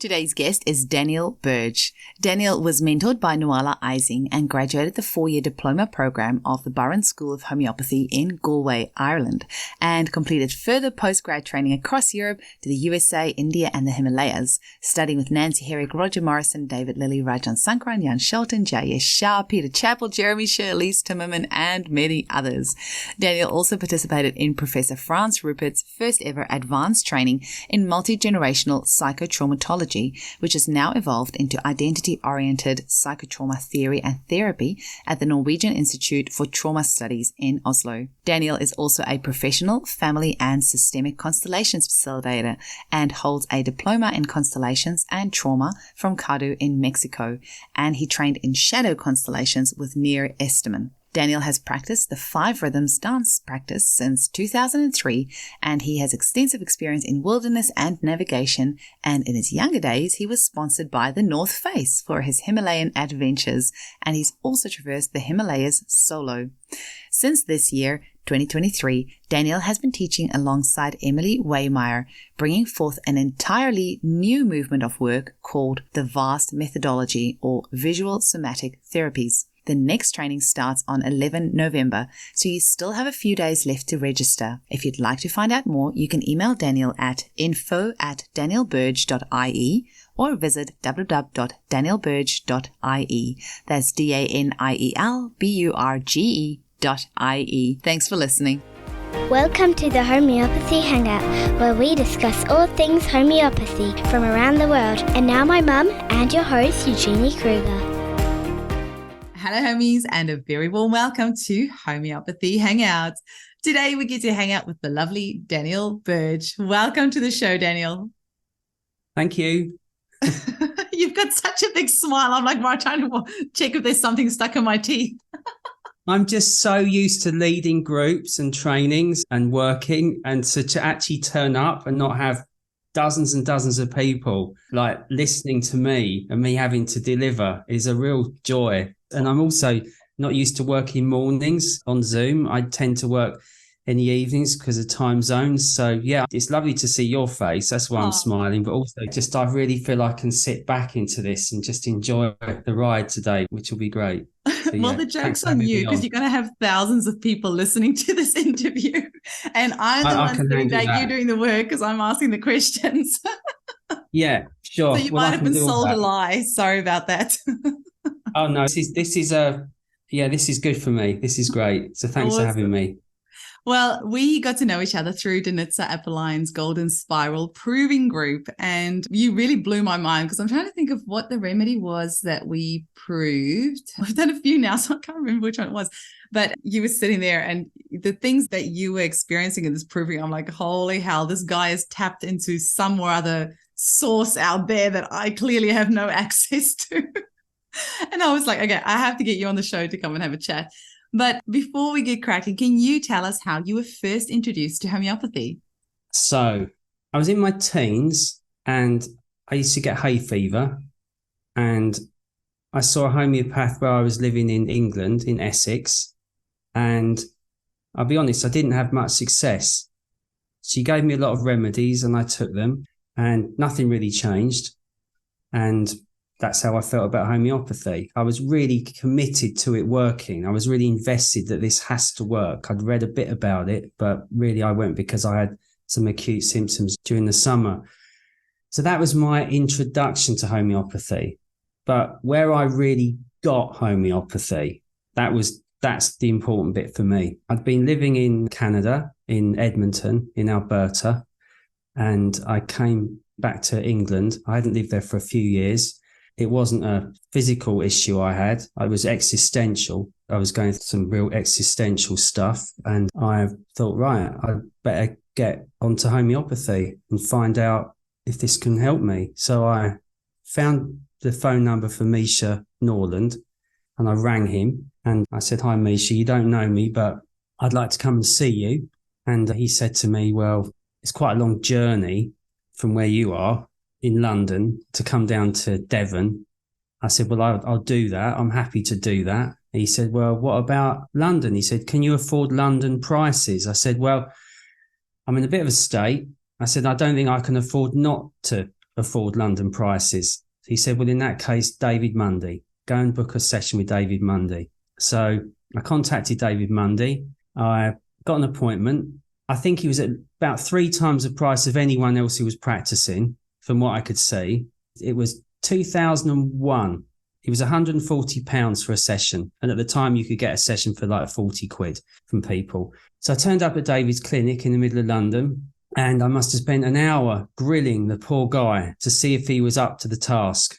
Today's guest is Daniel Burge. Daniel was mentored by Nuala Ising and graduated the 4-year diploma program of the Burren School of Homeopathy in Galway, Ireland, and completed further postgrad training across Europe to the USA, India, and the Himalayas, studying with Nancy Herrick, Roger Morrison, David Lilly, Rajan Sankaran, Jan Shelton, Jayesh Shah, Peter Chappell, Jeremy Sher, Elise Timmerman, and many others. Daniel also participated in Professor Franz Rupert's first ever advanced training in multigenerational psychotraumatology, which has now evolved into identity-oriented psychotrauma theory and therapy at the Norwegian Institute for Trauma Studies in Oslo. Daniel is also a professional family and systemic constellations facilitator and holds a diploma in constellations and trauma from CADU in Mexico, and he trained in shadow constellations with Nir Esterman. Daniel has practiced the 5 Rhythms dance practice since 2003, and he has extensive experience in wilderness and navigation, and in his younger days he was sponsored by the North Face for his Himalayan adventures, and he's also traversed the Himalayas solo. Since this year, 2023, Daniel has been teaching alongside Emily Waymeyer, bringing forth an entirely new movement of work called the VAST methodology, or Visual Somatic Therapies. The next training starts on 11 November, so you still have a few days left to register. If you'd like to find out more, you can email Daniel at info@danielburge.ie or visit www.danielburge.ie. That's DANIELBURGE.ie. Thanks for listening. Welcome to the Homeopathy Hangout, where we discuss all things homeopathy from around the world. And now my mum and your host, Eugenie Kruger. Hello, homies, and a very warm welcome to Homeopathy Hangouts. Today, we get to hang out with the lovely Daniel Burge. Welcome to the show, Daniel. Thank you. You've got such a big smile. I'm like, trying to check if there's something stuck in my teeth. I'm just so used to leading groups and trainings and working, and to actually turn up and not have dozens and dozens of people like listening to me and me having to deliver is a real joy. And I'm also not used to working mornings on Zoom. I tend to work in the evenings because of time zones. So yeah, it's lovely to see your face. That's why I'm smiling. But also just I really feel I can sit back into this and just enjoy the ride today, which will be great. So, well, the joke's on you because you're going to have thousands of people listening to this interview. And I'm the one doing that. You're doing the work because I'm asking the questions. Yeah, sure. So you might have been sold a lie. Sorry about that. Oh no, this is good for me. This is great. So thanks for having me. Well, we got to know each other through Danitza Appeline's Golden Spiral Proving Group, and you really blew my mind because I'm trying to think of what the remedy was that we proved. We've done a few now, so I can't remember which one it was. But you were sitting there and the things that you were experiencing in this proving, I'm like, holy hell, this guy is tapped into some or other source out there that I clearly have no access to. And I was like, okay, I have to get you on the show to come and have a chat. But before we get cracking, can you tell us how you were first introduced to homeopathy? So I was in my teens and I used to get hay fever, and I saw a homeopath where I was living in England, in Essex. And I'll be honest, I didn't have much success. She gave me a lot of remedies and I took them and nothing really changed. And that's how I felt about homeopathy. I was really committed to it working. I was really invested that this has to work. I'd read a bit about it, but really I went because I had some acute symptoms during the summer. So that was my introduction to homeopathy. But where I really got homeopathy, that's the important bit for me. I'd been living in Canada, in Edmonton, in Alberta, and I came back to England. I hadn't lived there for a few years. It wasn't a physical issue I had. It was existential. I was going through some real existential stuff. And I thought, right, I'd better get onto homeopathy and find out if this can help me. So I found the phone number for Misha Norland and I rang him and I said, hi, Misha, you don't know me, but I'd like to come and see you. And he said to me, well, it's quite a long journey from where you are in London to come down to Devon. I said, well, I'll do that. I'm happy to do that. He said, well, what about London? He said, can you afford London prices? I said, well, I'm in a bit of a state. I said, I don't think I can afford not to afford London prices. He said, well, in that case, David Mundy, go and book a session with David Mundy. So I contacted David Mundy. I got an appointment. I think he was at about 3 times the price of anyone else who was practicing, from what I could see. It was 2001. It was £140 for a session. And at the time, you could get a session for like 40 quid from people. So I turned up at David's clinic in the middle of London, and I must have spent an hour grilling the poor guy to see if he was up to the task.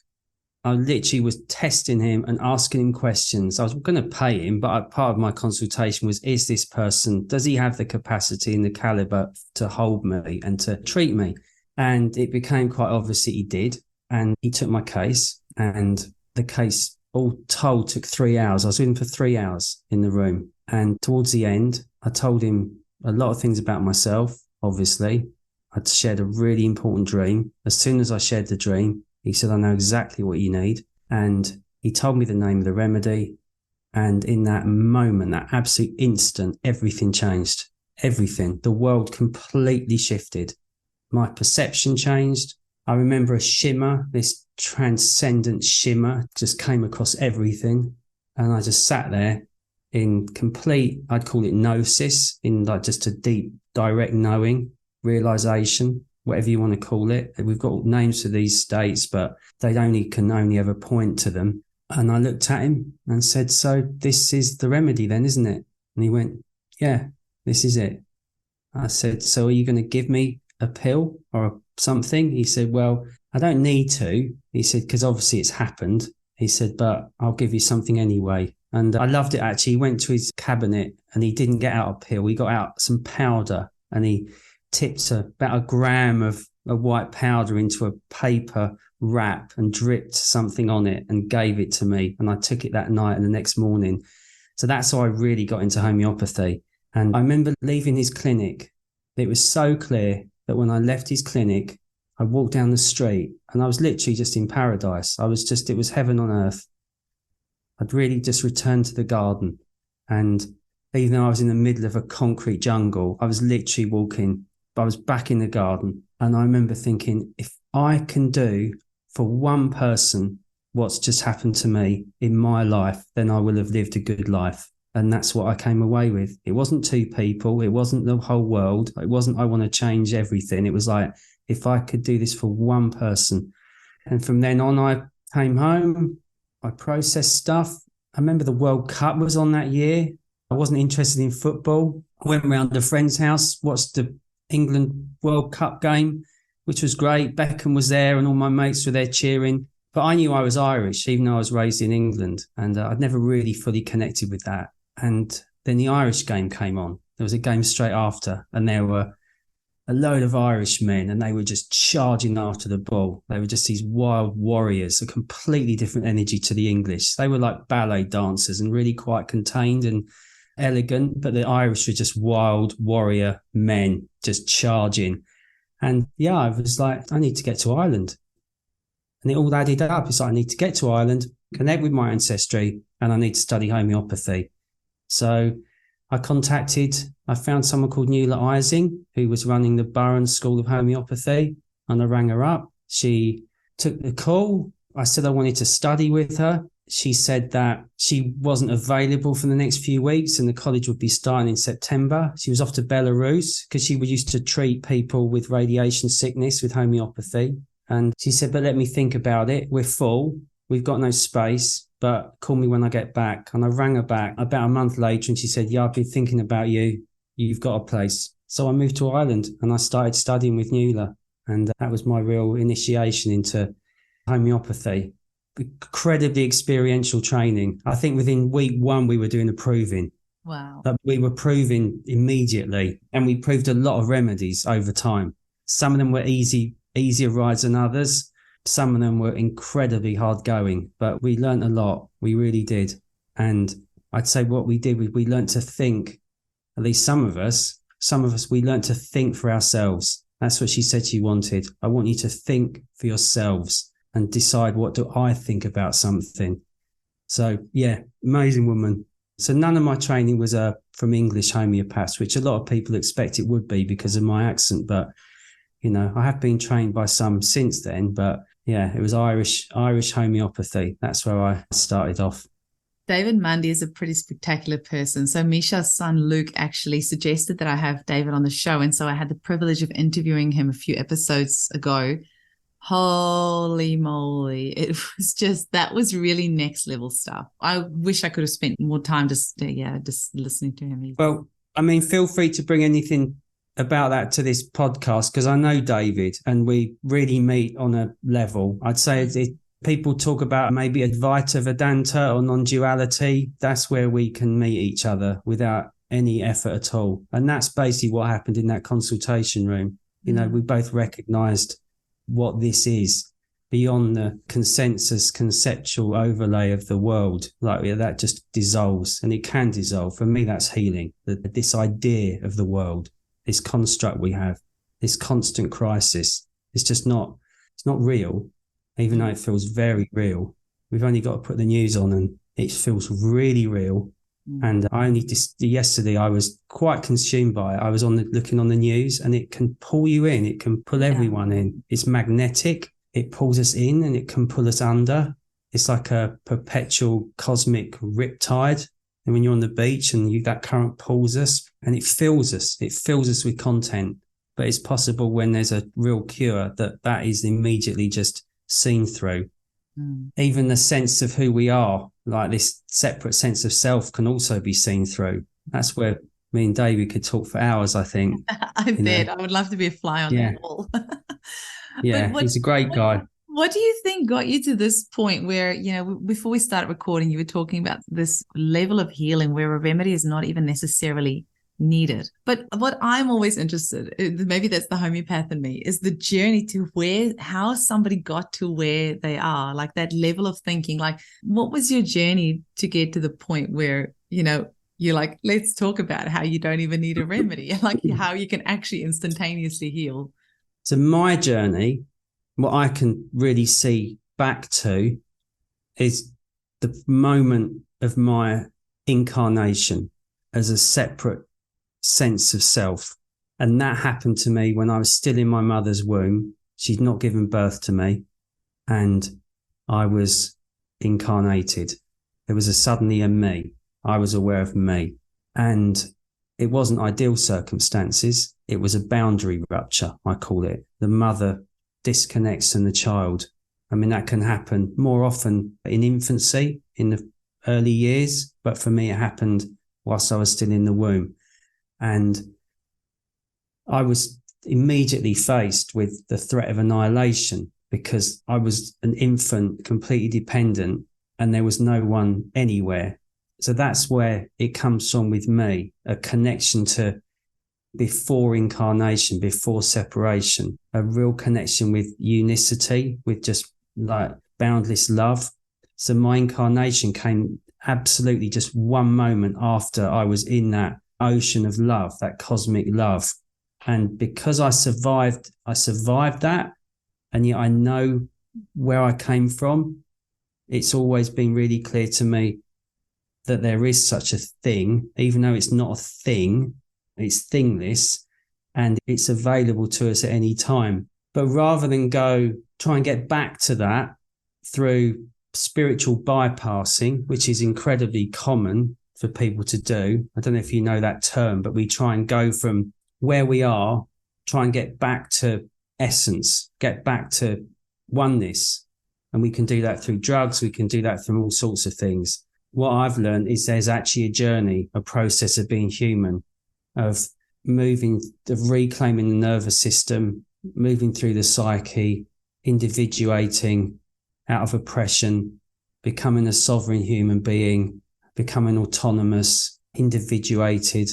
I literally was testing him and asking him questions. I was going to pay him, but part of my consultation was, is this person, does he have the capacity and the caliber to hold me and to treat me? And it became quite obvious that he did. And he took my case, and the case all told took 3 hours. I was with him for 3 hours in the room. And towards the end, I told him a lot of things about myself, obviously. I'd shared a really important dream. As soon as I shared the dream, he said, I know exactly what you need. And he told me the name of the remedy. And in that moment, that absolute instant, everything changed. Everything. The world completely shifted. My perception changed. I remember a shimmer, this transcendent shimmer just came across everything. And I just sat there in complete, I'd call it gnosis, in like just a deep, direct knowing, realization, whatever you want to call it. We've got names for these states, but they can only ever point to them. And I looked at him and said, so this is the remedy then, isn't it? And he went, yeah, this is it. I said, so are you going to give me a pill or something? He said, well, I don't need to. He said, because obviously it's happened. He said, but I'll give you something anyway. And I loved it, actually. He went to his cabinet and he didn't get out a pill. He got out some powder and he tipped about a gram of a white powder into a paper wrap and dripped something on it and gave it to me. And I took it that night and the next morning. So that's how I really got into homeopathy. And I remember leaving his clinic. It was so clear that when I left his clinic, I walked down the street and I was literally just in paradise. It was heaven on earth. I'd really just returned to the garden. And even though I was in the middle of a concrete jungle, I was literally walking, but I was back in the garden. And I remember thinking, if I can do for one person what's just happened to me in my life, then I will have lived a good life. And that's what I came away with. It wasn't 2 people. It wasn't the whole world. It wasn't, I want to change everything. It was like, if I could do this for one person. And from then on, I came home. I processed stuff. I remember the World Cup was on that year. I wasn't interested in football. I went around a friend's house, watched the England World Cup game, which was great. Beckham was there and all my mates were there cheering. But I knew I was Irish, even though I was raised in England. And I'd never really fully connected with that. And then the Irish game came on. There was a game straight after, and there were a load of Irishmen, and they were just charging after the ball. They were just these wild warriors, a completely different energy to the English. They were like ballet dancers and really quite contained and elegant, but the Irish were just wild warrior men just charging. And yeah, I was like, I need to get to Ireland. And it all added up. It's like, I need to get to Ireland, connect with my ancestry, and I need to study homeopathy. So I found someone called Nuala Ising, who was running the Borough School of Homeopathy, and I rang her up. She took the call. I said I wanted to study with her. She said that she wasn't available for the next few weeks and the college would be starting in September. She was off to Belarus because she used to treat people with radiation sickness with homeopathy. And she said, but let me think about it. We're full. We've got no space, but call me when I get back. And I rang her back about a month later and she said, yeah, I've been thinking about you. You've got a place. So I moved to Ireland and I started studying with Nuala. And that was my real initiation into homeopathy. Incredibly experiential training. I think within week 1, we were doing the proving. Wow. That we were proving immediately. And we proved a lot of remedies over time. Some of them were easier rides than others. Some of them were incredibly hard going, but we learned a lot. We really did. And I'd say what we did was we learned to think, at least some of us, we learned to think for ourselves. That's what she said she wanted. I want you to think for yourselves and decide, what do I think about something? So yeah, amazing woman. So none of my training was from English homeopaths, which a lot of people expect it would be because of my accent, but I have been trained by some since then, but yeah, it was Irish homeopathy. That's where I started off. David Mundy is a pretty spectacular person. So Misha's son, Luke, actually suggested that I have David on the show. And so I had the privilege of interviewing him a few episodes ago. Holy moly. That was really next level stuff. I wish I could have spent more time just listening to him. Well, I mean, feel free to bring anything about that to this podcast, because I know David and we really meet on a level. I'd say people talk about maybe Advaita Vedanta or non-duality. That's where we can meet each other without any effort at all. And that's basically what happened in that consultation room. We both recognized what this is beyond the conceptual overlay of the world. Like that just dissolves, and it can dissolve. For me, that's healing. This idea of the world, this construct we have, this constant crisis, it's not real. Even though it feels very real. We've only got to put the news on and it feels really real. And yesterday I was quite consumed by it. I was looking on the news, and it can pull you in. It can pull everyone in. It's magnetic. It pulls us in and it can pull us under. It's like a perpetual cosmic riptide. And when you're on the beach and that current pulls us and it fills us. It fills us with content. But it's possible when there's a real cure that is immediately just seen through. Even the sense of who we are, like this separate sense of self, can also be seen through. That's where me and David could talk for hours, I think. I bet. I would love to be a fly on the wall. Yeah, he's a great guy. What do you think got you to this point where, before we started recording, you were talking about this level of healing where a remedy is not even necessarily needed? But what I'm always interested in, maybe that's the homeopath in me, is the journey to how somebody got to where they are, like that level of thinking. Like, what was your journey to get to the point where, you're like, let's talk about how you don't even need a remedy, like how you can actually instantaneously heal? So my journey, what I can really see back to is the moment of my incarnation as a separate sense of self. And that happened to me when I was still in my mother's womb. She'd not given birth to me, and I was incarnated. There was suddenly a me. I was aware of me, and it wasn't ideal circumstances. It was a boundary rupture, I call it. The mother disconnects from the child. I mean, that can happen more often in infancy, in the early years, but for me it happened whilst I was still in the womb. And I was immediately faced with the threat of annihilation, because I was an infant, completely dependent, and there was no one anywhere. So that's where it comes from with me, a connection to before incarnation, before separation, a real connection with unicity, with just like boundless love. So my incarnation came absolutely just one moment after I was in that ocean of love, that cosmic love. And because I survived that, and yet I know where I came from, it's always been really clear to me that there is such a thing, even though it's not a thing, it's thingless, and it's available to us at any time. But rather than try and get back to that through spiritual bypassing, which is incredibly common for people to do. I don't know if you know that term, but we try and go from where we are, try and get back to essence, get back to oneness. And we can do that through drugs. We can do that from all sorts of things. What I've learned is there's actually a journey, a process of being human, of reclaiming the nervous system, moving through the psyche, individuating out of oppression, becoming a sovereign human being, becoming autonomous, individuated,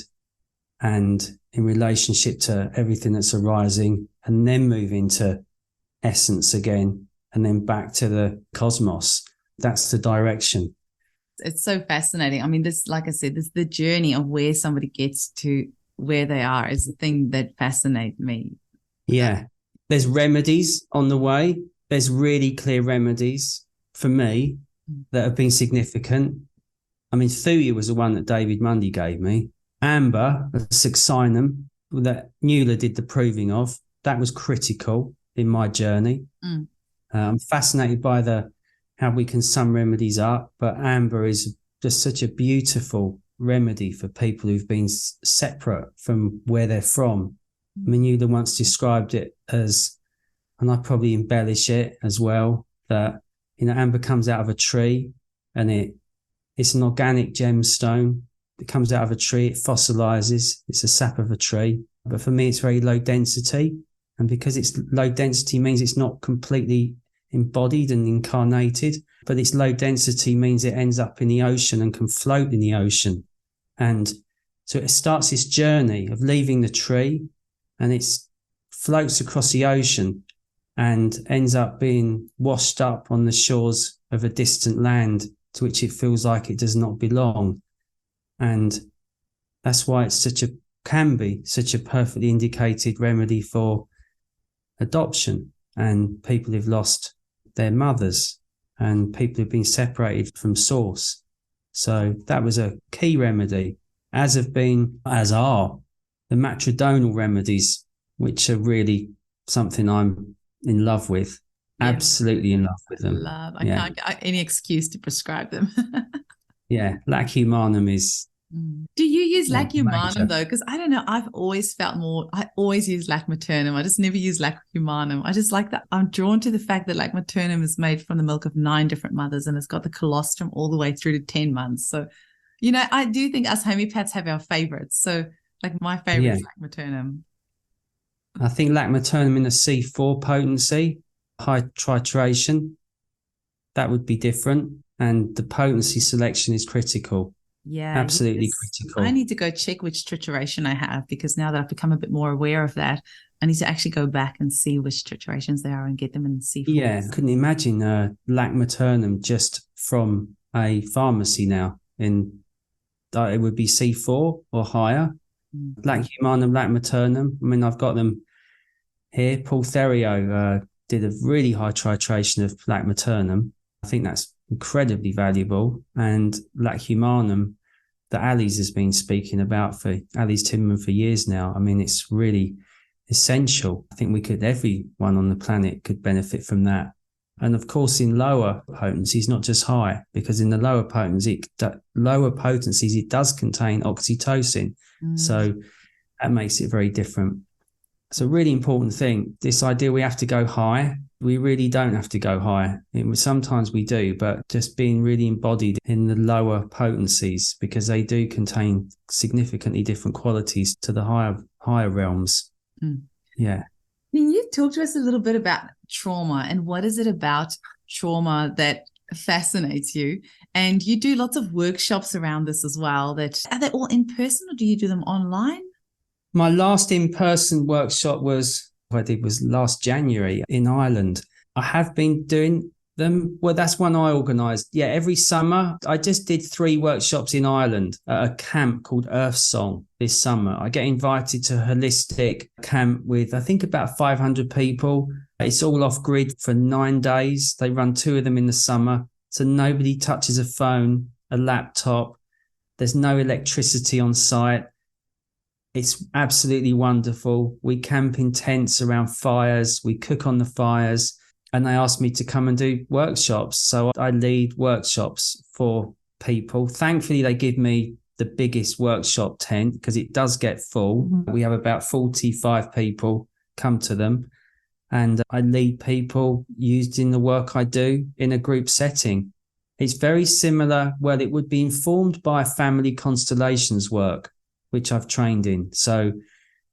and in relationship to everything that's arising, and then move into essence again, and then back to the cosmos. That's the direction. It's so fascinating. I mean, like I said, the journey of where somebody gets to where they are is the thing that fascinates me. Yeah. There's remedies on the way. There's really clear remedies for me that have been significant. I mean, Thuya was the one that David Mundy gave me. Amber, Succinum, that Mueller did the proving of. that was critical in my journey. I'm fascinated by how we can sum remedies up, but amber is just such a beautiful remedy for people who've been separate from where they're from. I mean, you once described it as, and I probably embellish it as well, that, amber comes out of a tree and it's an organic gemstone. It comes out of a tree, it fossilizes, it's a sap of a tree. But for me, it's very low density. And because it's low density means it's not completely embodied and incarnated, but its low density means it ends up in the ocean and can float in the ocean. And so it starts this journey of leaving the tree, and it floats across the ocean and ends up being washed up on the shores of a distant land to which it feels like it does not belong. And that's why it's can be such a perfectly indicated remedy for adoption and people who've lost their mothers and people who've been separated from source. So that was a key remedy, as are the matridonal remedies, which are really something I'm in love with. Yeah. Absolutely in love with them. I can't get any excuse to prescribe them. Yeah, Lac Humanum is. Do you use Lac Humanum though? Because I don't know, I've always felt I always use Lac Maternum. I just never use Lac Humanum. I just like that. I'm drawn to the fact that Lac Maternum is made from the milk of 9 different mothers, and it's got the colostrum all the way through to 10 months. So, I do think us homeopaths have our favorites. So, like, my favorite is Lac Maternum. I think Lac Maternum in a C4 potency, high titration, that would be different. And the potency selection is critical. Yeah, absolutely critical. I need to go check which trituration I have, because now that I've become a bit more aware of that, I need to actually go back and see which triturations they are and get them in C4. Yeah, I couldn't imagine Lac Maternum just from a pharmacy now. It would be C4 or higher. Lac Humanum, Lac Maternum. I mean, I've got them here. Paul Therio did a really high titration of Lac Maternum. I think that's incredibly valuable. And Lac Humanum, that Ali's has been speaking about Ali's Timmerman for years now. I mean, it's really essential. I think everyone on the planet could benefit from that. And of course, in lower potencies, not just high, because in the lower potencies, it does contain oxytocin. So that makes it very different. It's a really important thing. This idea we have to go high. We really don't have to go high. Sometimes we do, but just being really embodied in the lower potencies, because they do contain significantly different qualities to the higher realms. Yeah. Can you talk to us a little bit about trauma, and what is it about trauma that fascinates you? And you do lots of workshops around this as well. Are they all in person, or do you do them online? My last in-person workshop I did last January in Ireland. I have been doing them. Well, that's one I organised. Yeah, every summer. I just did 3 workshops in Ireland at a camp called Earth Song this summer. I get invited to a holistic camp with, I think, about 500 people. It's all off grid for 9 days. They run 2 of them in the summer. So nobody touches a phone, a laptop. There's no electricity on site. It's absolutely wonderful. We camp in tents around fires. We cook on the fires. And they asked me to come and do workshops. So I lead workshops for people. Thankfully, they give me the biggest workshop tent, because it does get full. We have about 45 people come to them. And I lead people used in the work I do in a group setting. It's very similar. Well, it would be informed by family constellations work, which I've trained in. So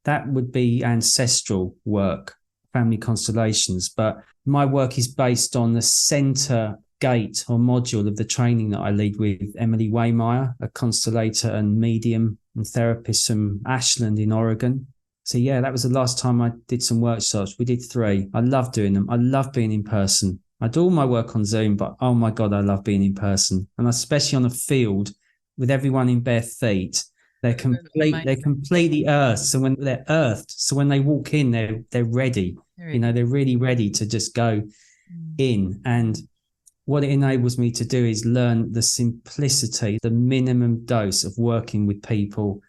that would be ancestral work, family constellations. But my work is based on the center gate or module of the training that I lead with Emily Waymeyer, a constellator and medium and therapist from Ashland in Oregon. So yeah, that was the last time I did some workshops. We did 3. I love doing them. I love being in person. I do all my work on Zoom, but oh my God, I love being in person. And especially on a field with everyone in bare feet. They're completely earthed. So when they're earthed, so when they walk in, they're ready. They're really ready to just go in. And what it enables me to do is learn the simplicity, the minimum dose of working with people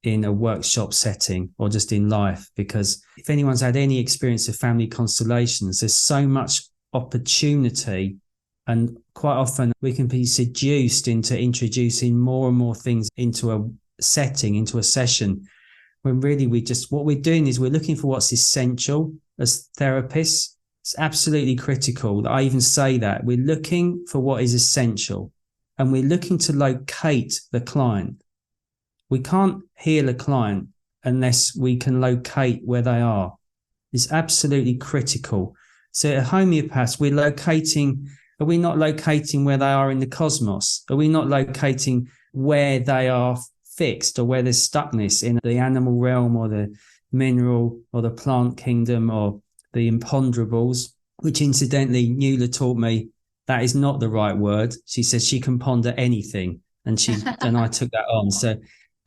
in a workshop setting or just in life, because if anyone's had any experience of family constellations, there's so much opportunity, and quite often we can be seduced into introducing more and more things into a setting, into a session, when really what we're doing is we're looking for what's essential as therapists. It's absolutely critical that I even say that. We're looking for what is essential, and we're looking to locate the client. We can't heal a client unless we can locate where they are. It's absolutely critical. So at homeopaths, are we not locating where they are in the cosmos? Are we not locating where they are fixed, or where there's stuckness in the animal realm or the mineral or the plant kingdom or the imponderables, which incidentally Nuala taught me that is not the right word. She says she can ponder anything, and I took that on. So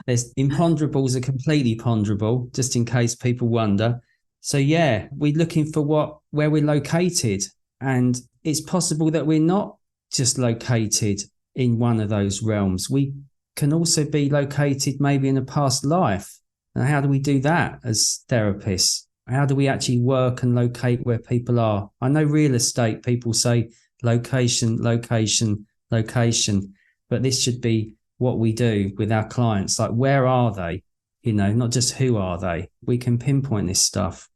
there's imponderables are completely ponderable, just in case people wonder. So yeah, we're looking for where we're located, and it's possible that we're not just located in one of those realms. We can also be located maybe in a past life. And how do we do that as therapists? How do we actually work and locate where people are? I know real estate people say location, location, location, but this should be what we do with our clients. Like, where are they? Not just who are they? We can pinpoint this stuff.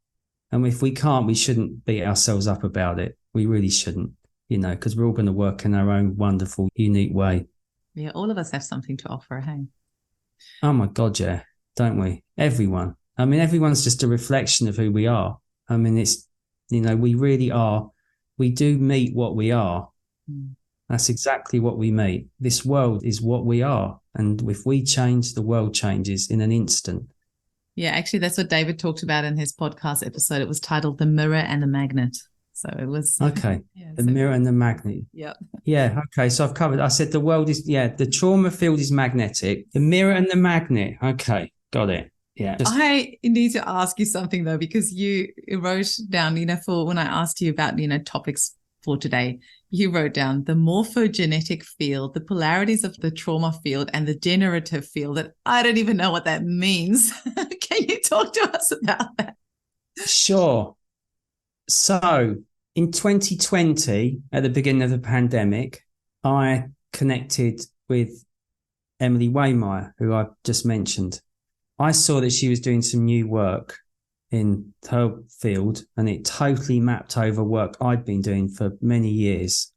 And if we can't, we shouldn't beat ourselves up about it. We really shouldn't, because we're all going to work in our own wonderful, unique way. Yeah, all of us have something to offer, hey? Oh my God, yeah, don't we? Everyone. I mean, everyone's just a reflection of who we are. I mean, it's, we really are. We do meet what we are. Mm. That's exactly what we meet. This world is what we are. And if we change, the world changes in an instant. Yeah, actually, that's what David talked about in his podcast episode. It was titled The Mirror and the Magnet. So it was... Okay, the mirror and the magnet. Yeah. Yeah, okay, so I've covered... I said the world is... Yeah, the trauma field is magnetic. The mirror and the magnet. Okay, got it. Yeah. I need to ask you something, though, because you wrote down, for when I asked you about, topics for today, you wrote down the morphogenetic field, the polarities of the trauma field, and the generative field. That I don't even know what that means. Can you talk to us about that? Sure. So in 2020, at the beginning of the pandemic, I connected with Emily Waymeyer, who I just mentioned. I saw that she was doing some new work in her field, and it totally mapped over work I'd been doing for many years.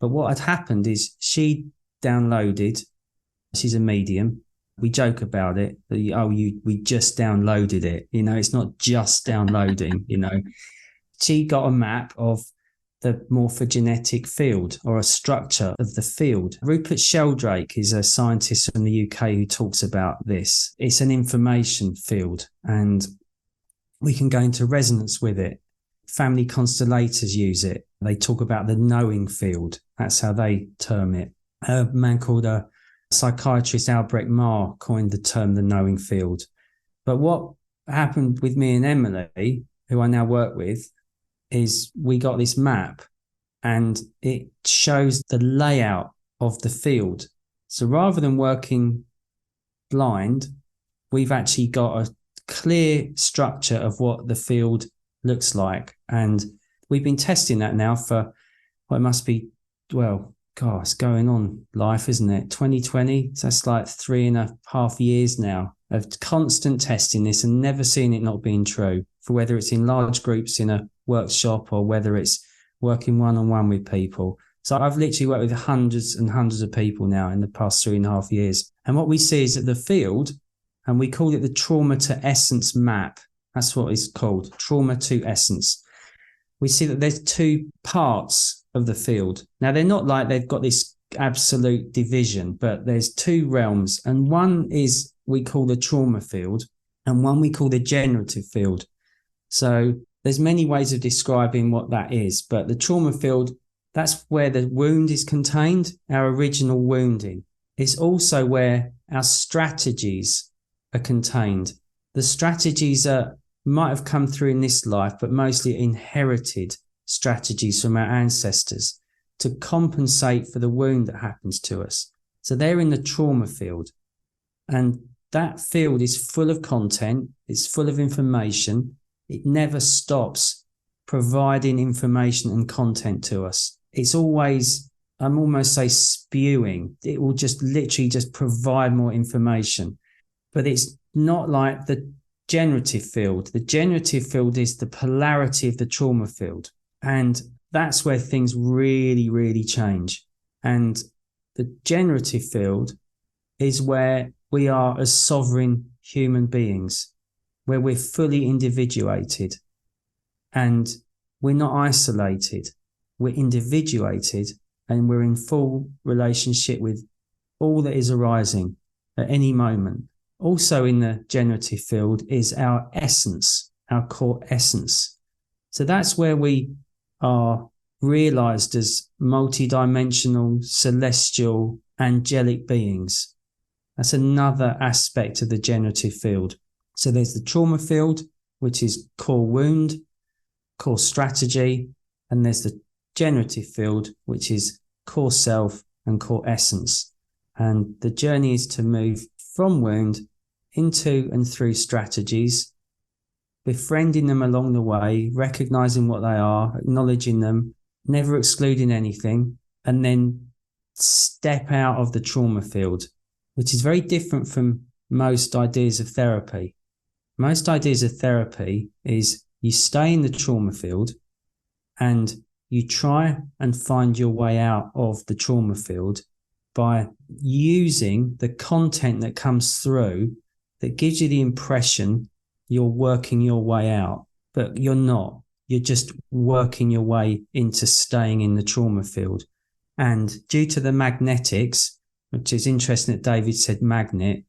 But what had happened is she downloaded, she's a medium. We joke about it. We just downloaded it. It's not just downloading, She got a map of the morphogenetic field, or a structure of the field. Rupert Sheldrake is a scientist from the UK who talks about this. It's an information field, and we can go into resonance with it. Family constellators use it. They talk about the knowing field. That's how they term it. A man called a psychiatrist, Albrecht Marr, coined the term the knowing field. But what happened with me and Emily, who I now work with, is we got this map, and it shows the layout of the field. So rather than working blind, we've actually got a clear structure of what the field looks like. And we've been testing that now for, it must be, it's going on life, isn't it? 2020. So that's like 3.5 years now of constant testing this and never seeing it not being true, for whether it's in large groups in a workshop or whether it's working one-on-one with people. So I've literally worked with hundreds and hundreds of people now in the past 3.5 years. And what we see is that the field, and we call it the trauma to essence map. That's what it's called, trauma to essence. We see that there's two parts of the field. Now, they're not like they've got this absolute division, but there's two realms. And one is we call the trauma field, and one we call the generative field. So there's many ways of describing what that is, but the trauma field, that's where the wound is contained, our original wounding. It's also where our strategies are contained. The strategies might have come through in this life, but mostly inherited strategies from our ancestors to compensate for the wound that happens to us. So they're in the trauma field. And that field is full of content. It's full of information. It never stops providing information and content to us. It's always, I'm almost say spewing. It will just literally just provide more information. But it's not like the generative field. The generative field is the polarity of the trauma field. And that's where things really, really change. And the generative field is where we are as sovereign human beings, where we're fully individuated and we're not isolated. We're individuated and we're in full relationship with all that is arising at any moment. Also in the generative field is our essence, our core essence. So that's where we are realized as multidimensional, celestial, angelic beings. That's another aspect of the generative field. So there's the trauma field, which is core wound, core strategy, and there's the generative field, which is core self and core essence. And the journey is to move from wound into and through strategies, befriending them along the way, recognizing what they are, acknowledging them, never excluding anything, and then step out of the trauma field, which is very different from most ideas of therapy. Most ideas of therapy is you stay in the trauma field and you try and find your way out of the trauma field by using the content that comes through that gives you the impression you're working your way out, but you're not. You're just working your way into staying in the trauma field. And due to the magnetics, which is interesting that David said magnet,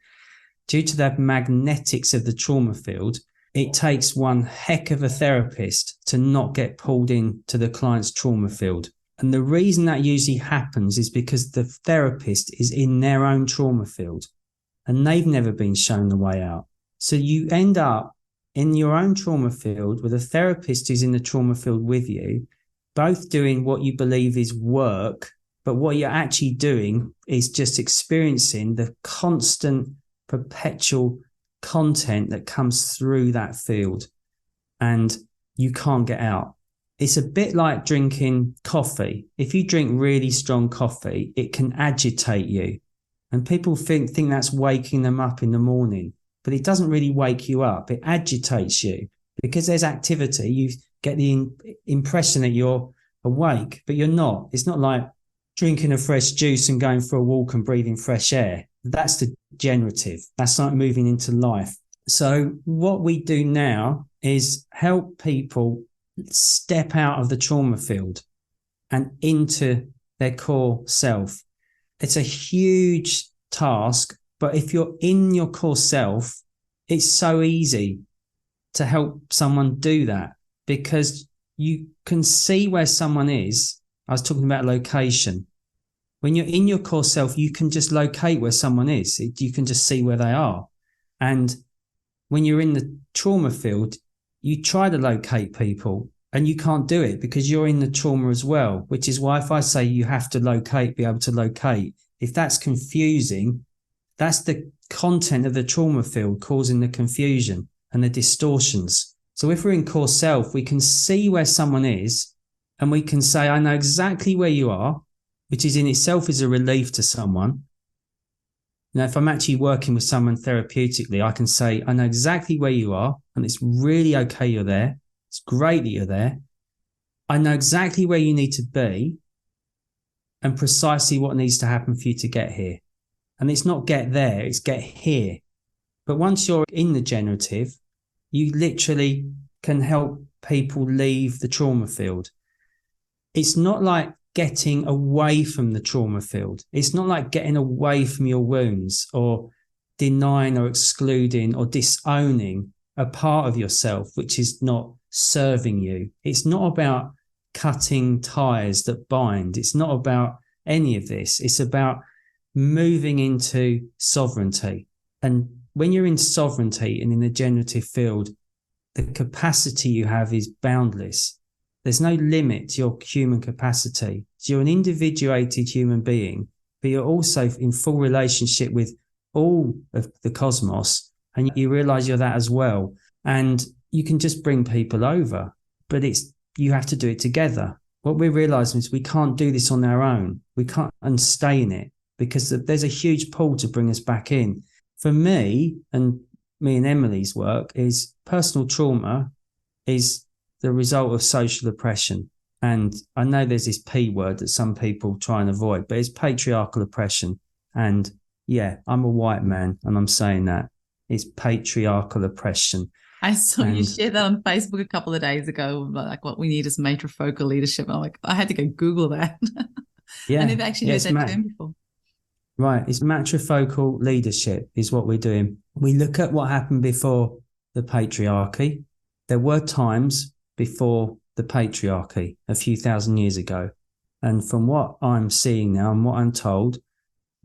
due to the magnetics of the trauma field, it takes one heck of a therapist to not get pulled into the client's trauma field. And the reason that usually happens is because the therapist is in their own trauma field and they've never been shown the way out. So you end up in your own trauma field with a therapist who's in the trauma field with you, both doing what you believe is work, but what you're actually doing is just experiencing the constant, perpetual content that comes through that field and you can't get out. It's a bit like drinking coffee. If you drink really strong coffee, it can agitate you. And people think that's waking them up in the morning, but it doesn't really wake you up. It agitates you because there's activity. You get the impression that you're awake, but you're not. It's not like drinking a fresh juice and going for a walk and breathing fresh air. That's the generative. That's like moving into life. So what we do now is help people step out of the trauma field and into their core self. It's a huge task, but if you're in your core self, it's so easy to help someone do that because you can see where someone is. I was talking about location. When you're in your core self, you can just locate where someone is. You can just see where they are. And when you're in the trauma field, you try to locate people and you can't do it because you're in the trauma as well, which is why if I say you have to locate, be able to locate, if that's confusing, that's the content of the trauma field causing the confusion and the distortions. So if we're in core self, we can see where someone is and we can say, I know exactly where you are, which is in itself is a relief to someone. Now, if I'm actually working with someone therapeutically, I can say, I know exactly where you are and it's really okay you're there. It's great that you're there. I know exactly where you need to be and precisely what needs to happen for you to get here. And it's not get there, it's get here. But once you're in the generative, you literally can help people leave the trauma field. It's not like getting away from the trauma field. It's not like getting away from your wounds or denying or excluding or disowning a part of yourself which is not serving you. It's not about cutting ties that bind. It's not about any of this. It's about moving into sovereignty. And when you're in sovereignty and in the generative field, the capacity you have is boundless. There's no limit to your human capacity. So you're an individuated human being, but you're also in full relationship with all of the cosmos, and you realize you're that as well. And you can just bring people over, but you have to do it together. What we're realizing is we can't do this on our own. We can't and stay in it, because there's a huge pull to bring us back in. For me and Emily's work, is personal trauma is the result of social oppression. And I know there's this P word that some people try and avoid, but it's patriarchal oppression. And yeah, I'm a white man and I'm saying that. It's patriarchal oppression. I saw you share that on Facebook a couple of days ago, like what we need is matrifocal leadership. I'm like, I had to go Google that. Yeah. I never actually heard that term before. Right. It's matrifocal leadership is what we're doing. We look at what happened before the patriarchy. There were times before the patriarchy a few thousand years ago. And from what I'm seeing now and what I'm told,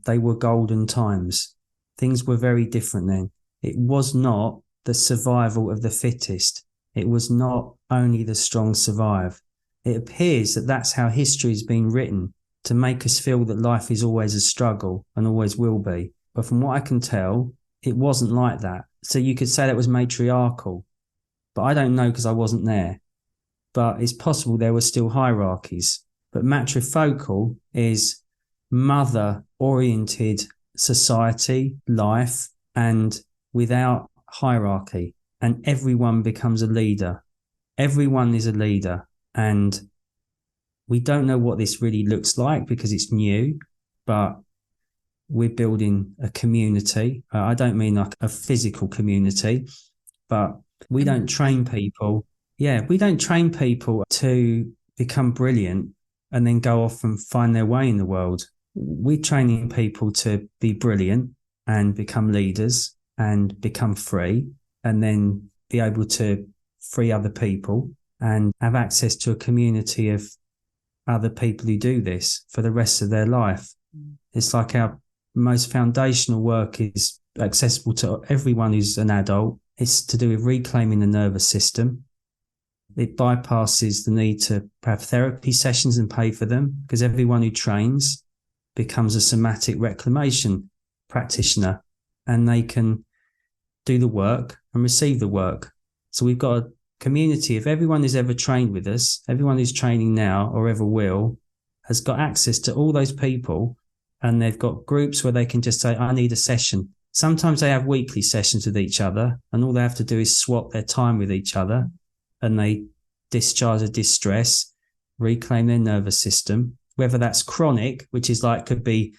they were golden times. Things were very different then. It was not the survival of the fittest. It was not only the strong survive. It appears that that's how history has been written, to make us feel that life is always a struggle and always will be. But from what I can tell, it wasn't like that. So you could say that was matriarchal, but I don't know because I wasn't there. But it's possible there were still hierarchies. But matrifocal is mother-oriented society, life, and without hierarchy. And everyone becomes a leader. Everyone is a leader. And we don't know what this really looks like because it's new, but we're building a community. I don't mean like a physical community, but we don't train people. Yeah, we don't train people to become brilliant and then go off and find their way in the world. We're training people to be brilliant and become leaders and become free, and then be able to free other people and have access to a community of other people who do this for the rest of their life. It's like our most foundational work is accessible to everyone who's an adult. It's to do with reclaiming the nervous system. It bypasses the need to have therapy sessions and pay for them, because everyone who trains becomes a somatic reclamation practitioner, and they can do the work and receive the work. So we've got a community of everyone who's ever trained with us, everyone who's training now or ever will, has got access to all those people, and they've got groups where they can just say, I need a session. Sometimes they have weekly sessions with each other, and all they have to do is swap their time with each other, and they discharge a distress, reclaim their nervous system, whether that's chronic, which is like, could be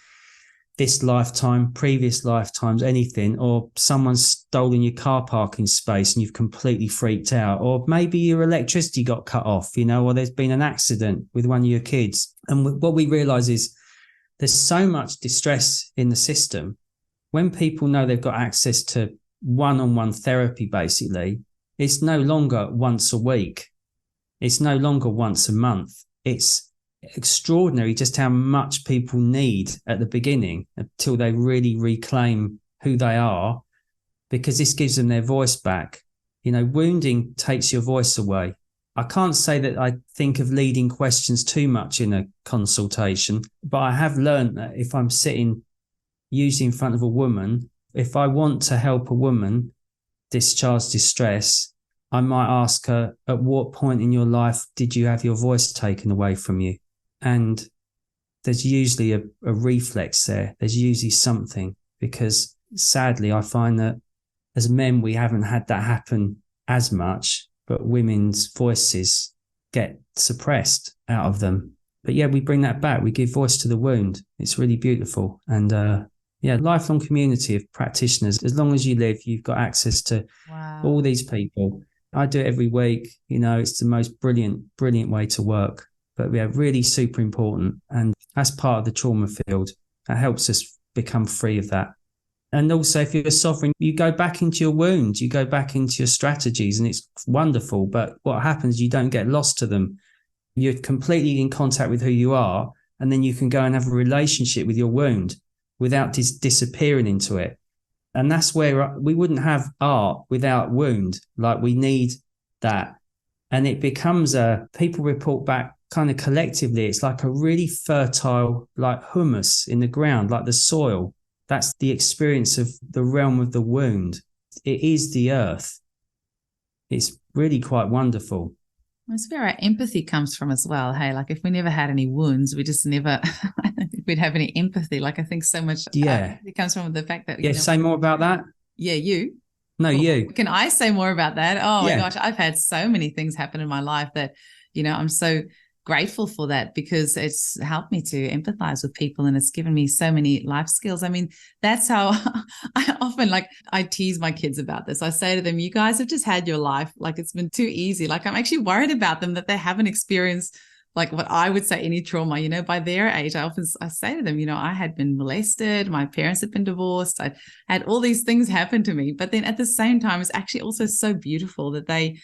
this lifetime, previous lifetimes, anything, or someone's stolen your car parking space and you've completely freaked out, or maybe your electricity got cut off, or there's been an accident with one of your kids. And what we realize is there's so much distress in the system. When people know they've got access to one-on-one therapy, basically, it's no longer once a week. It's no longer once a month. It's extraordinary just how much people need at the beginning until they really reclaim who they are, because this gives them their voice back. Wounding takes your voice away. I can't say that I think of leading questions too much in a consultation, but I have learned that if I'm sitting usually in front of a woman, if I want to help a woman discharge distress, I might ask her, at what point in your life did you have your voice taken away from you? And there's usually a reflex there. There's usually something, because sadly, I find that as men, we haven't had that happen as much, but women's voices get suppressed out of them. But yeah, we bring that back. We give voice to the wound. It's really beautiful. And lifelong community of practitioners. As long as you live, you've got access to all these people. I do it every week. It's the most brilliant way to work. But really super important. And that's part of the trauma field. That helps us become free of that. And also, if you're suffering, you go back into your wounds, you go back into your strategies, and it's wonderful. But what happens, you don't get lost to them. You're completely in contact with who you are, and then you can go and have a relationship with your wound without disappearing into it. And that's where we wouldn't have art without wound. Like, we need that. And it becomes people report back kind of collectively, it's like a really fertile, like humus in the ground, like the soil. That's the experience of the realm of the wound. It is the earth. It's really quite wonderful. That's where our empathy comes from as well. Hey, like if we never had any wounds, we just never, I don't think we'd have any empathy. Like I think so much it comes from the fact that, say more about that. Yeah, you. No, you. Can I say more about that? Oh my Yeah. gosh, I've had so many things happen in my life that, I'm so grateful for that, because it's helped me to empathize with people and it's given me so many life skills. I mean, that's how I often, I tease my kids about this. I say to them, you guys have just had your life. Like it's been too easy. Like I'm actually worried about them that they haven't experienced like what I would say any trauma, by their age. I say to them, I had been molested. My parents had been divorced. I had all these things happen to me. But then at the same time, it's actually also so beautiful that they,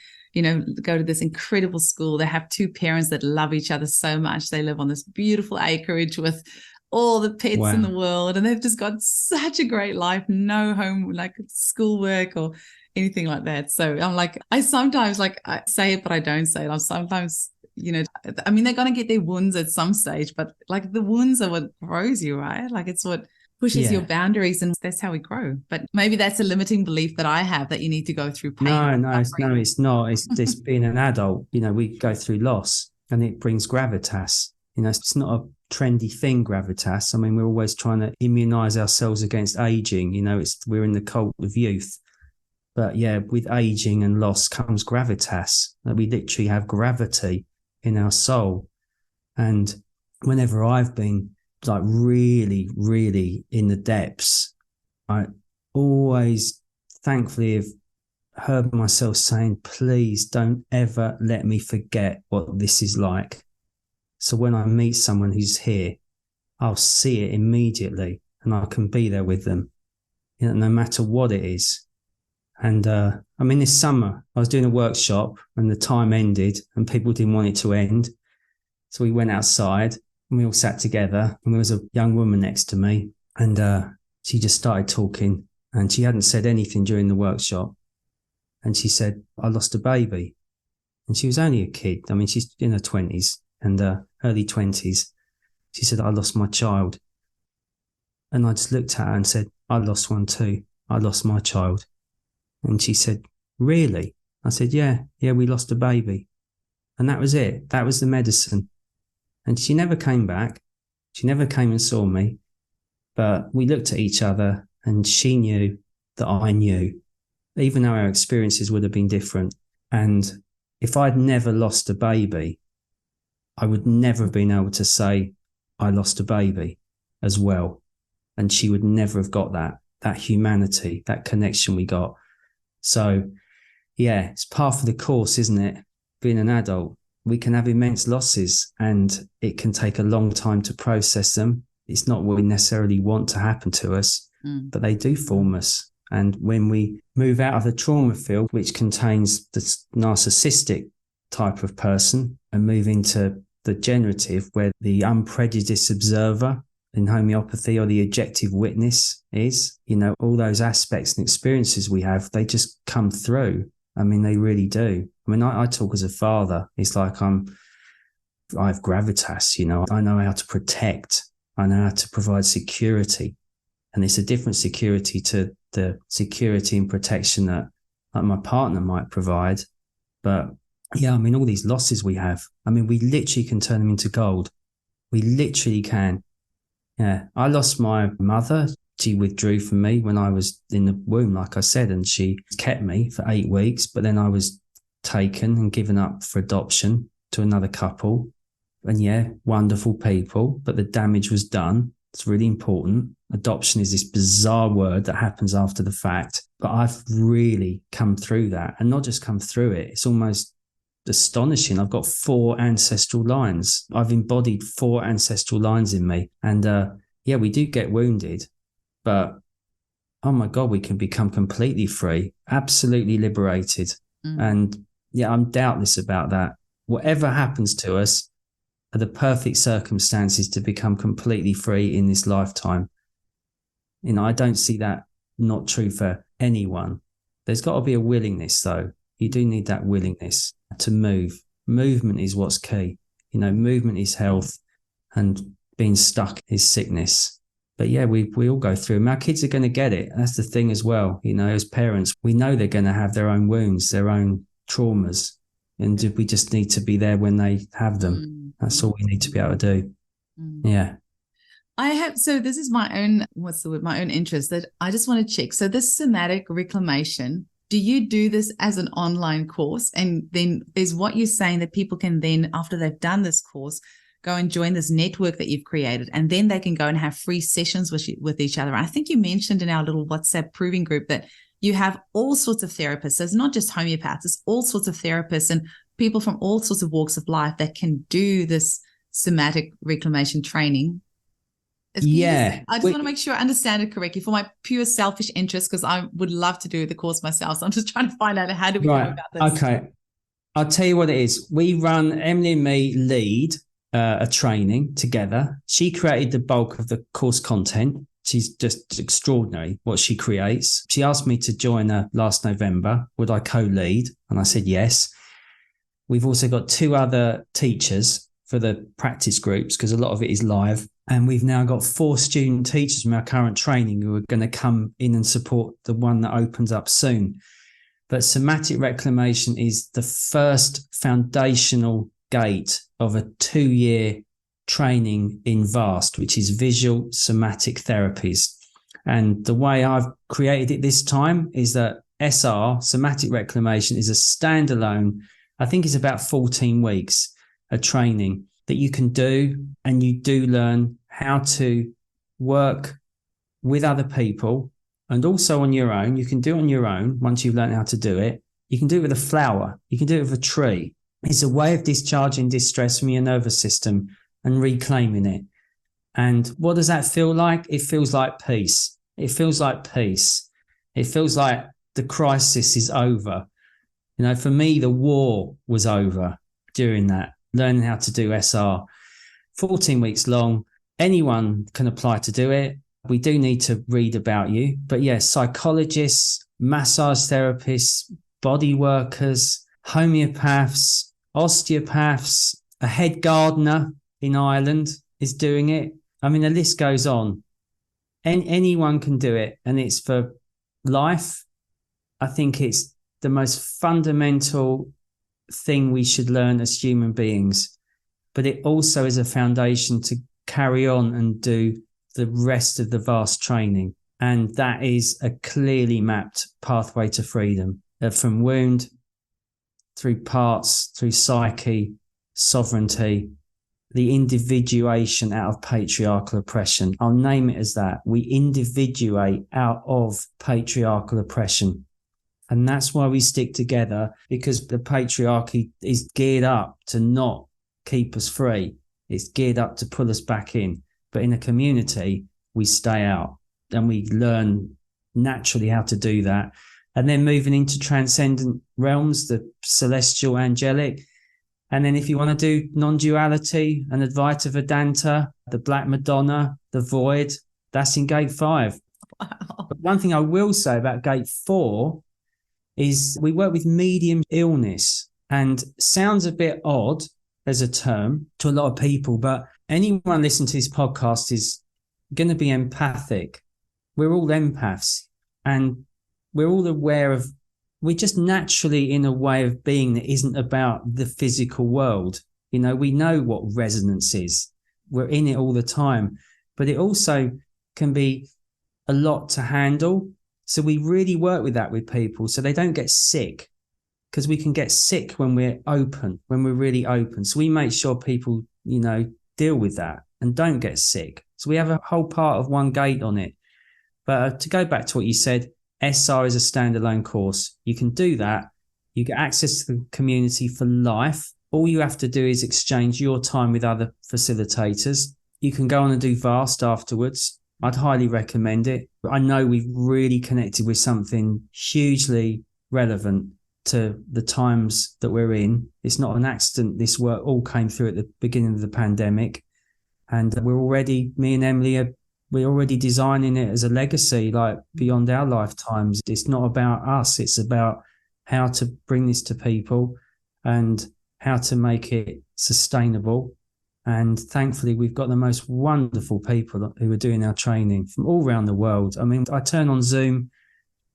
go to this incredible school. They have two parents that love each other so much. They live on this beautiful acreage with all the pets in the world. And they've just got such a great life. No home, like schoolwork or anything like that. So I'm like, I sometimes I say it, but I don't say it. I'm sometimes, I mean, they're going to get their wounds at some stage, but like the wounds are what grows you, right? Like it's what pushes your boundaries, and that's how we grow. But maybe that's a limiting belief that I have, that you need to go through pain. No, it's not. It's just being an adult. We go through loss and it brings gravitas. It's not a trendy thing, gravitas. I mean, we're always trying to immunize ourselves against aging. We're in the cult of youth. But yeah, with aging and loss comes gravitas. We literally have gravity in our soul. And whenever I've been like really, really in the depths, I always thankfully have heard myself saying, please don't ever let me forget what this is like. So when I meet someone who's here, I'll see it immediately and I can be there with them, no matter what it is. And I mean, this summer I was doing a workshop and the time ended and people didn't want it to end. So we went outside and we all sat together and there was a young woman next to me and she just started talking and she hadn't said anything during the workshop. And she said, I lost a baby. And she was only a kid. I mean, she's in her 20s and early 20s. She said, I lost my child. And I just looked at her and said, I lost one too. I lost my child. And she said, really? I said, yeah, we lost a baby. And that was it. That was the medicine. And she never came back. She never came and saw me. But we looked at each other and she knew that I knew, even though our experiences would have been different. And if I'd never lost a baby, I would never have been able to say I lost a baby as well. And she would never have got that humanity, that connection we got. So, yeah, it's part of the course, isn't it? Being an adult, we can have immense losses and it can take a long time to process them. It's not what we necessarily want to happen to us, but they do form us. And when we move out of the trauma field, which contains the narcissistic type of person, and move into the generative, where the unprejudiced observer in homeopathy or the objective witness is, all those aspects and experiences we have, they just come through. I mean, they really do. I mean, I talk as a father. It's like I have gravitas, I know how to protect. I know how to provide security. And it's a different security to the security and protection that like my partner might provide. But yeah, I mean, all these losses we have, I mean, we literally can turn them into gold. We literally can. Yeah, I lost my mother. She withdrew from me when I was in the womb, like I said, and she kept me for 8 weeks. But then I was taken and given up for adoption to another couple. And yeah, wonderful people, but the damage was done. It's really important. Adoption is this bizarre word that happens after the fact. But I've really come through that, and not just come through it. It's almost astonishing. I've got 4 ancestral lines. I've embodied 4 ancestral lines in me. And yeah, we do get wounded, but oh my God, we can become completely free, absolutely liberated. And yeah, I'm doubtless about that. Whatever happens to us are the perfect circumstances to become completely free in this lifetime. I don't see that not true for anyone. There's got to be a willingness, though. You do need that willingness to move. Movement is what's key. Movement is health and being stuck is sickness. But yeah, we all go through them. Our kids are going to get it. That's the thing as well. You know, as parents, we know they're going to have their own wounds, their own traumas. And we just need to be there when they have them. That's all we need to be able to do. Yeah. So this is my own, my own interest that I just want to check. So this somatic reclamation, do you do this as an online course? And then is what you're saying that people can then, after they've done this course, go and join this network that you've created, and then they can go and have free sessions with each other. I think you mentioned in our little WhatsApp proving group that you have all sorts of therapists. So it's not just homeopaths, it's all sorts of therapists and people from all sorts of walks of life that can do this somatic reclamation training. I just want to make sure I understand it correctly for my pure selfish interest, because I would love to do the course myself. So I'm just trying to find out, how do we go about this? Okay. I'll tell you what it is. We run, Emily and me lead a training together. She created the bulk of the course content. She's just extraordinary what she creates. She asked me to join her last November. Would I co-lead? And I said yes. We've also got 2 other teachers for the practice groups, because a lot of it is live. And we've now got 4 student teachers from our current training who are going to come in and support the one that opens up soon. But somatic reclamation is the first foundational gate of a 2-year training in VAST, which is visual somatic therapies. And the way I've created it this time is that SR, somatic reclamation, is a standalone, I think it's about 14 weeks, a training that you can do, and you do learn how to work with other people and also on your own. You can do it on your own once you've learned how to do it. You can do it with a flower. You can do it with a tree. It's a way of discharging distress from your nervous system and reclaiming it. And what does that feel like? It feels like peace. It feels like peace. It feels like the crisis is over. You know, for me, the war was over during that, learning how to do SR. 14 weeks long. Anyone can apply to do it. We do need to read about you. But yes, psychologists, massage therapists, body workers, homeopaths, osteopaths, a head gardener in Ireland is doing it. I mean, the list goes on. Anyone can do it, and it's for life. I think it's the most fundamental thing we should learn as human beings, but it also is a foundation to carry on and do the rest of the vast training. And that is a clearly mapped pathway to freedom, from wound, through parts, through psyche, sovereignty, the individuation out of patriarchal oppression. I'll name it as that. We individuate out of patriarchal oppression. And that's why we stick together, because the patriarchy is geared up to not keep us free. It's geared up to pull us back in. But in a community, we stay out, and we learn naturally how to do that. And then moving into transcendent realms, the celestial, angelic. And then if you want to do non-duality and Advaita Vedanta, the Black Madonna, the Void, that's in gate 5. Wow. But one thing I will say about gate 4 is we work with medium illness, and sounds a bit odd as a term to a lot of people, but anyone listening to this podcast is going to be empathic. We're all empaths, and we're all aware of, we're just naturally in a way of being that isn't about the physical world. You know, we know what resonance is. We're in it all the time, but it also can be a lot to handle. So we really work with that with people so they don't get sick, because we can get sick when we're open, when we're really open. So we make sure people, you know, deal with that and don't get sick. So we have a whole part of one gate on it. But to go back to what you said, SR is a standalone course. You can do that. You get access to the community for life. All you have to do is exchange your time with other facilitators. You can go on and do VAST afterwards. I'd highly recommend it. I know we've really connected with something hugely relevant to the times that we're in. It's not an accident this work all came through at the beginning of the pandemic. And we're already, me and Emily, we're already designing it as a legacy, like beyond our lifetimes. It's not about us. It's about how to bring this to people and how to make it sustainable And thankfully, we've got the most wonderful people who are doing our training from all around the world. I mean, I turn on Zoom,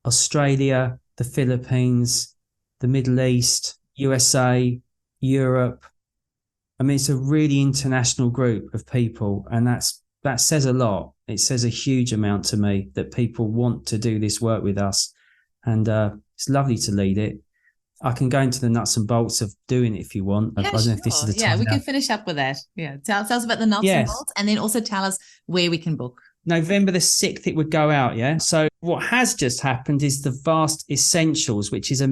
Australia, the Philippines, the Middle East, USA, Europe. I mean, it's a really international group of people, and that says a lot. It says a huge amount to me that people want to do this work with us, and it's lovely to lead it. I can go into the nuts and bolts of doing it if you want. Yeah, I don't know if this is the time. Yeah, we can finish up with that. Yeah, tell us about the nuts and bolts, and then also tell us where we can book. November the 6th, it would go out, yeah? So what has just happened is the Vast Essentials, which is a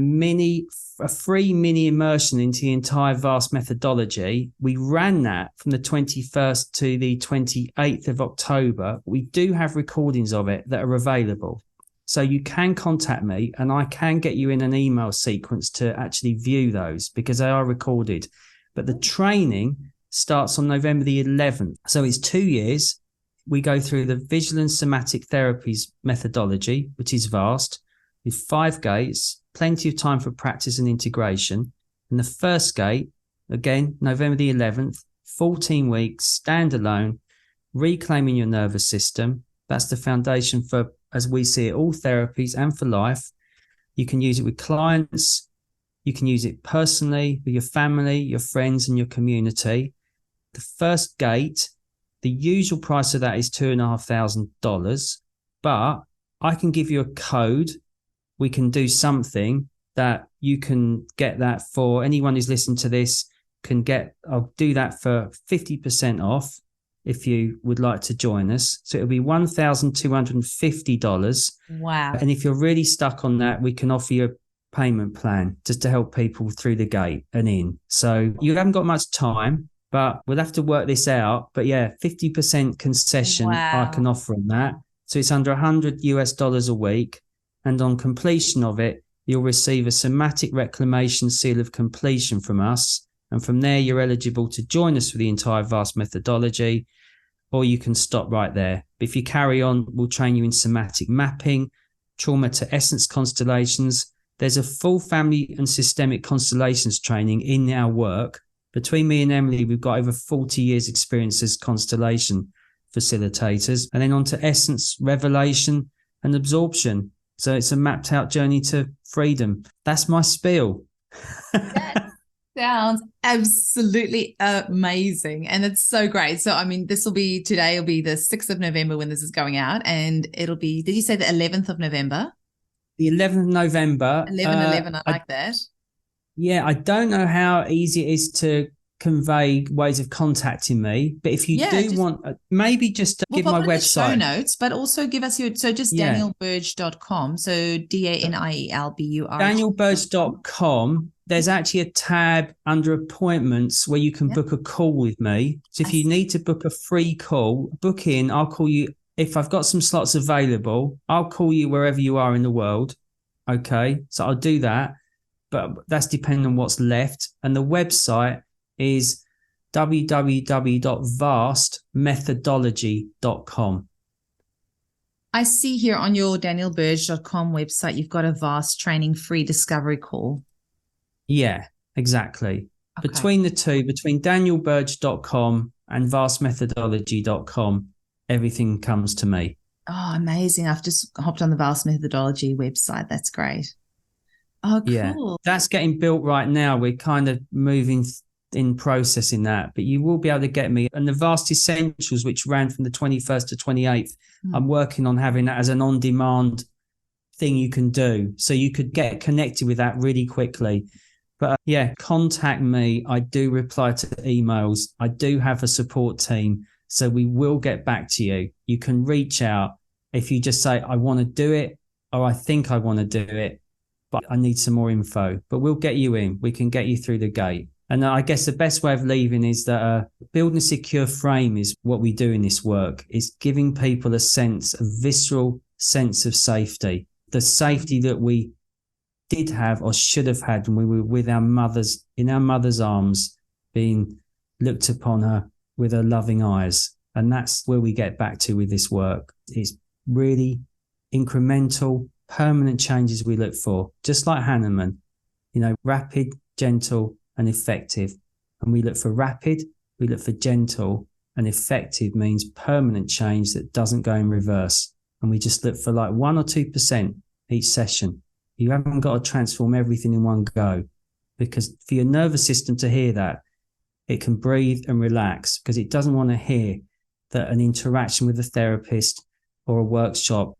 free mini immersion into the entire Vast methodology. We ran that from the 21st to the 28th of October. We do have recordings of it that are available. So you can contact me and I can get you in an email sequence to actually view those because they are recorded. But the training starts on November the 11th. So it's 2 years. We go through the visual and somatic therapies methodology, which is vast, with 5 gates, plenty of time for practice and integration. And the first gate, again, November the 11th, 14 weeks, standalone, reclaiming your nervous system. That's the foundation for, as we see it, all therapies and for life. You can use it with clients. You can use it personally with your family, your friends, and your community. The first gate, the usual price of that is $2,500, but I can give you a code. We can do something that you can get that for anyone who's listened to this I'll do that for 50% off if you would like to join us. So it'll be $1,250. Wow. And if you're really stuck on that, we can offer you a payment plan just to help people through the gate and in. So you haven't got much time, but we'll have to work this out. But yeah, 50% concession I can offer on that. So it's under $100 a week. And on completion of it, you'll receive a somatic reclamation seal of completion from us. And from there, you're eligible to join us for the entire vast methodology, or you can stop right there. But if you carry on, we'll train you in somatic mapping, trauma to essence constellations. There's a full family and systemic constellations training in our work. Between me and Emily, we've got over 40 years experience as constellation facilitators. And then on to essence, revelation and absorption. So it's a mapped out journey to freedom. That's my spiel. That sounds absolutely amazing. And it's so great. So, I mean, today will be the 6th of November when this is going out. And it'll be, did you say the 11th of November? The 11th of November. 11/11, I like that. Yeah, I don't know how easy it is to convey ways of contacting me, but if you want, maybe just give my website. Show notes, but also give us danielburge.com. So DANIELBUR. Danielburge.com. There's actually a tab under appointments where you can book a call with me. So if you need to book a free call, book in. I'll call you. If I've got some slots available, I'll call you wherever you are in the world. Okay. So I'll do that, but that's depending on what's left. And the website is www.vastmethodology.com. I see here on your danielburge.com website, you've got a vast training free discovery call. Yeah, exactly. Okay. Between the two, between danielburge.com and vastmethodology.com, everything comes to me. Oh, amazing. I've just hopped on the Vast Methodology website. That's great. Oh, cool. Yeah, that's getting built right now. We're kind of moving in processing that, but you will be able to get me. And the Vast Essentials, which ran from the 21st to 28th, I'm working on having that as an on-demand thing you can do. So you could get connected with that really quickly. But contact me. I do reply to emails. I do have a support team. So we will get back to you. You can reach out if you just say, I want to do it, or I think I want to do it, but I need some more info. But we'll get you in. We can get you through the gate. And I guess the best way of leaving is that building a secure frame is what we do in this work. It's giving people a visceral sense of safety. The safety that we did have or should have had when we were with our mothers, in our mother's arms, being looked upon her with her loving eyes. And that's where we get back to with this work. It's really incremental, permanent changes we look for, just like Hahnemann, rapid, gentle, and effective. And we look for rapid, We look for gentle, and effective means permanent change that doesn't go in reverse. And we just look for like 1 or 2% each session. You haven't got to transform everything in one go, because for your nervous system to hear that, it can breathe and relax, because it doesn't want to hear that an interaction with a therapist or a workshop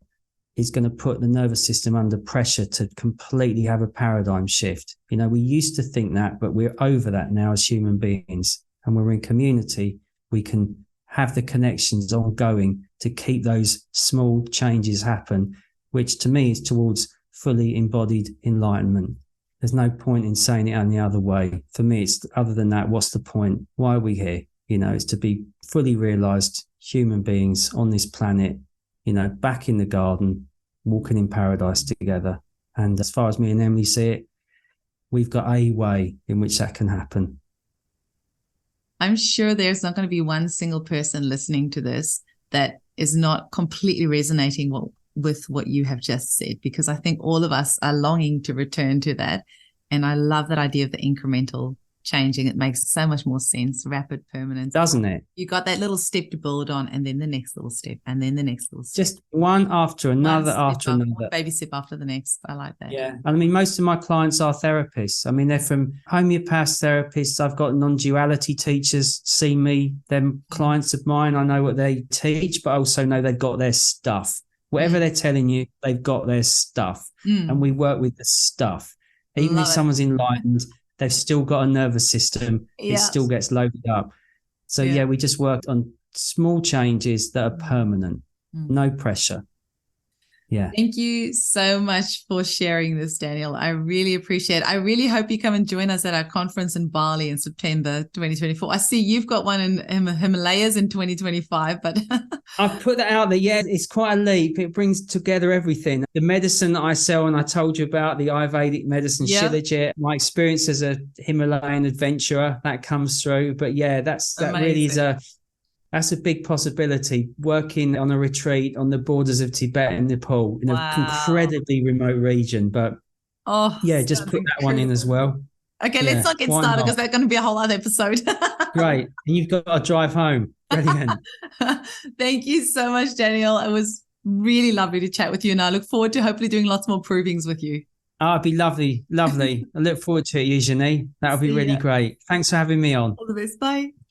is going to put the nervous system under pressure to completely have a paradigm shift. You know, we used to think that, but we're over that now as human beings. And when we're in community, we can have the connections ongoing to keep those small changes happen, which to me is towards fully embodied enlightenment. There's no point in saying it any other way. For me, it's other than that, what's the point? Why are we here? You know, it's to be fully realized human beings on this planet, you know, back in the garden, walking in paradise together. And as far as me and Emily see it, we've got a way in which that can happen. I'm sure there's not going to be one single person listening to this that is not completely resonating with what you have just said, because I think all of us are longing to return to that. And I love that idea of the incremental changing. It makes so much more sense. Rapid permanence. Doesn't it? You got that little step to build on, and then the next little step, and then the next little step. Just one after another, One baby step after the next. I like that. Yeah. I mean, most of my clients are therapists. I mean, they're from homeopaths, therapists. I've got non-duality teachers see me. They're clients of mine. I know what they teach, but I also know they've got their stuff. Whatever they're telling you, they've got their stuff. And we work with the stuff. Even if someone's enlightened, they've still got a nervous system. It still gets loaded up. So, we just worked on small changes that are permanent. No pressure. Yeah. Thank you so much for sharing this, Daniel. I really appreciate it. I really hope you come and join us at our conference in Bali in September 2024. I see you've got one in Himalayas in 2025, but I've put that out there. Yeah, it's quite a leap. It brings together everything. The medicine that I sell, and I told you about the Ayurvedic medicine, Shilajit, my experience as a Himalayan adventurer, that comes through. But yeah, that really is that's a big possibility, working on a retreat on the borders of Tibet and Nepal in an incredibly remote region. But just put that one in as well. Okay, let's not get started, because that's going to be a whole other episode. Great. And you've got to drive home. Brilliant. Thank you so much, Daniel. It was really lovely to chat with you, and I look forward to hopefully doing lots more provings with you. Oh, it'd be lovely. I look forward to it, Eugenie. That would be really great. Thanks for having me on. All the best. Bye.